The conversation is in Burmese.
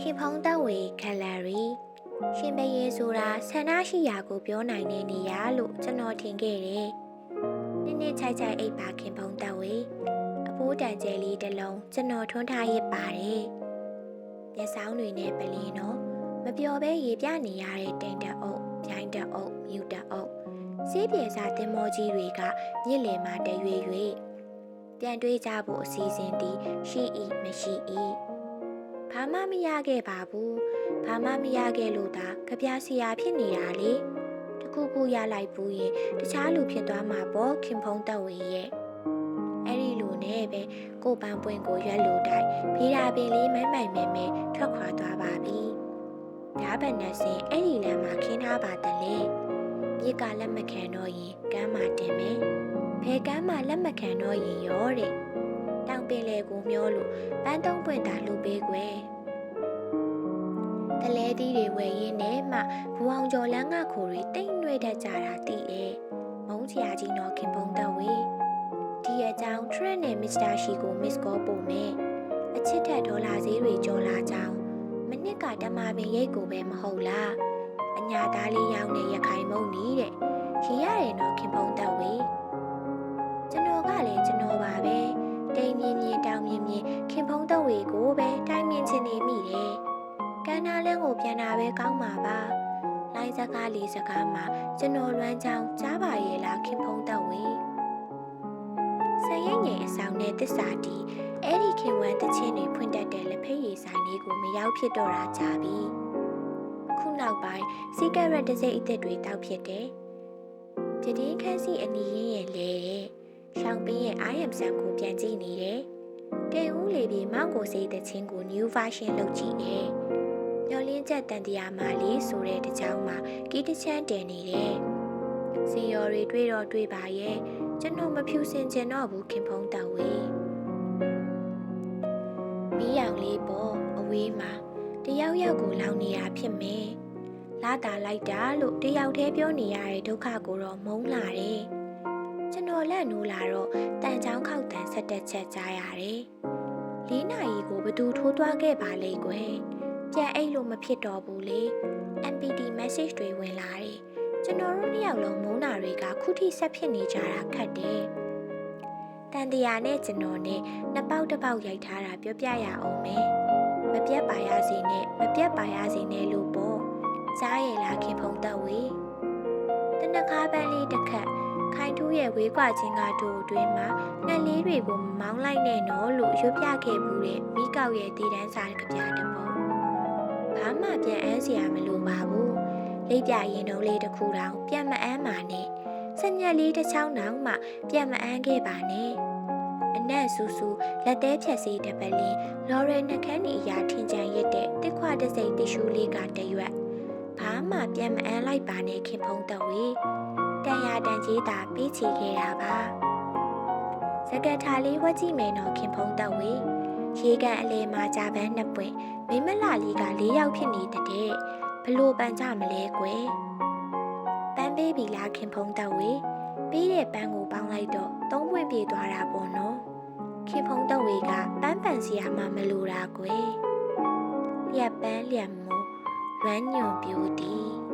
ခင်ဖုံးသက်ဝေကယ်လရီရှင်ဘရဲဆိုတာဆန္ဒရှိရာကိုပြောနိုင်တဲ့နေရာလို့ကျွန်တော်ထင်ခဲ့တယ်။နေ့ချိုက်အိပ်ပါခင်ဖုံးသက်ဝေအဖိုးတန်ကျဲလေးတစ်လုံးကျွန်တော်ထွန်းထားရပါတယ်။မျက်စောင်းတွေနဲ့ပလင်းတော့မပျော်ပဲရေပြနေရတဲ့တိမ်တအုပ်၊ပြိုင်းတအုပ်၊မြူတအုပ်စေးပြေစားတင်မောကြီးတွေကမြစ်လယ်မှာတရွေပြန်တွေးကြဖို့အစီအစဉ်သည်ရှိ၏မရှိ၏ဘာမှမရခဲ့ပါဘူးဘာမှမရခဲ့လို့သာကြပြဆရာဖြစ်နေတာလေတခုခုရလိုက်ဘူးရင်တခြားလူဖြစ်သွားမှာပေါ့ခင်ဖုံးသက်ဝေရဲ့အဲ့ဒီလိုနဲ့ပဲကိုပန်းပွင့်ကိုရွက်လို့တိုက်ဖေးတာပင်လေးမိုင်းမဲထွက်ခွာသွားပါပြီဓာတ်ပန်နဲ့စင်အဲ့ဒီလမ်းမှာခင်းထားပါတယ်လေမြေကလက်မခံတော့ရင်ကမ်းမှာတင်မယ်ဘယ်ကမ်းမှာလက်မခံတော့ရင်ရောတဲ့တောင်ပင်လေကိုမျောလို့ပန်းတုံးပွင့်တာလူပေးကွယ်တလဲသီးတွေဝယ်ရင်းနဲ့မှဘူအောင်ကျော်လန်းကခိုတွေတိတ်နှွေ့တတ်ကြတာသိရဲ့မုန်းချရာကြီးတော့ခင်ဖုံးသက်ဝေဒီအကြောင်း Trent နဲ့ Mr. ရှိကို Miss Call ပို့မယ်အချစ်ထက်ဒေါ်လာဈေးတွေကျော်လာကြောင်းမနစ်ကတမပင်ရိတ်ကိုပဲမဟုတ်လားအညာသားလေးရောက်နေရခိုင်မုံနီးတဲ့ရင်ရတယ်နော်ခင်ဖုံးသက်ဝေကျွန်တော်ကလည်းကျွန်တော်ပါပဲတိမ်မြင်းမြင်းတောင်မြင်းမြင်းခင်ဖုံးသက်ဝေကိုပဲတိုင်းမြင့်ချင်နေမိတယ်ကန္နာလန်းကိုပြန်တာပဲကောင်းမှာပါလိုင်းစကားလေးစကားမှာကျွန်တော်လွမ်းချောင်းကြားပါရဲ့လားခင်ဖုံးသက်ဝေဆယ်ရင်ငယ်အဆောင်နဲ့တစ္ဆာတီအဲ့ဒီခင်ဝမ်းတချင်းတွေဖွင့်တတ်တဲ့လက်ဖက်ရည်ဆိုင်လေးကိုမရောက်ဖြစ်တော့တာကြာပြီခုနောက်ပိုင်းစီကရက်တစ်စိတ်အစ်စ်တွေတောက်ဖြစ်တယ်ပြတင်းခန်းစီအနီးရင်းရဲ့လေရှောင်းပင်းရဲ့IMဆန်ကိုပြန်ကြည့်နေတယ်တေဦးလေးပြီးမောင်ကိုစိတ်တချင်းကို new version လုပ်ကြည့်တယ်မျောလင်းချက်တန်တရားမာလေးဆိုတဲ့တကြောင်မှာကီးတချမ်းတင်နေတယ်စင်ရော်တွေတွေ့တော့တွေ့ပါရဲ့ကျွန်တော်မဖြူစင်ကျင်တော့ဘူးခင်ဖုံးသက်ဝေမီးရောင်လေးပေါ်အဝေးမှာတယောက်ကိုလောင်နေတာဖြစ်မယ်လာတာလိုက်တာလို့တယောက်တည်းပြောနေရတဲ့ဒုက္ခကိုတော့မုန်းလာတယ်ကျွန်တော်လက်နိုးလာတော့တန်ချောင်းခောက်တန်ဆက်တက်ချက်ကြားရတယ်၄နာရီကိုဘသူထိုးသွားခဲ့ပါလေကွယ်ပြန်အိတ်လို့မဖြစ်တော့ဘူးလေ MPT message တွေဝင်လာတယ်ကျွန်တော်တို့နှစ်ယောက်လုံးမုန်းတာတွေကခုထိဆက်ဖြစ်နေကြတာခက်တယ်တန်တရားနဲ့ကျွန်တော်နဲ့နှစ်ပေါက်တစ်ပေါက်ရိုက်ထားတာပြောပြရအောင်မယ်မပြတ်ပါရစေနဲ့မပြတ်ပါရစေနဲ့လို့ပေါ့ကြားရလားခင်ဖုံးသက်ဝေတနခါပန်းလေးတစ်ခတ်ခိုင်ထူးရဲ့ဝေးကွာချင်းကတို့အတွင်းမှာငှက်လေးတွေကိုမောင်းလိုက်နဲ့နော်လို့ရွပြခဲ့မှုတဲ့မိကောက်ရဲ့တည်တန်းစာကပြတဲ့ပေါ့ဘာမှပြန်အမ်းစရာမလိုပါဘူးလိပ်ပြရင်တုံးလေးတစ်ခုတောင်ပြန်မအမ်းပါနဲ့စညက်လေးတစ်ချောင်းတောင်မှပြန်မအမ်းခဲ့ပါနဲ့အနက်ဆူဆူလက်သေးဖြက်စီတပလင်းလော်ရဲနှခမ်းဒီအရာထင်ကြံရတဲ့တစ်ခွတစ်စိတ်တ िश ူးလေးကတရွက်ဘာမှပြန်မအမ်းလိုက်ပါနဲ့ခင်ဖုံးသက်ဝေတန်ရတန်ကြီးသာပေးချေခဲ့တာပါစကတ်ထားလေးဝက်ကြည့်မယ်နော်ခင်ဖုံးသက်ဝေရေကန်အလဲမှာဂျာပန်းနှစ်ပွင့်မိမလှလေးက၄ယောက်ဖြစ်နေတဲ့ဘလို့ပန်ကြမလဲကွယ်ပန်းပေးပြီလားခင်ဖုံးသက်ဝေပေးတဲ့ပန်းကိုပေါင်းလိုက်တော့၃ပွင့်ပြေသွားတာပေါ့နော်ခင်ဖုံးသက်ဝေကပန်းပန်စီယာမှမလိုတာကွယ်လျက်ပန်းလျက်မိုးလွမ်းညွန်ပြိုသည်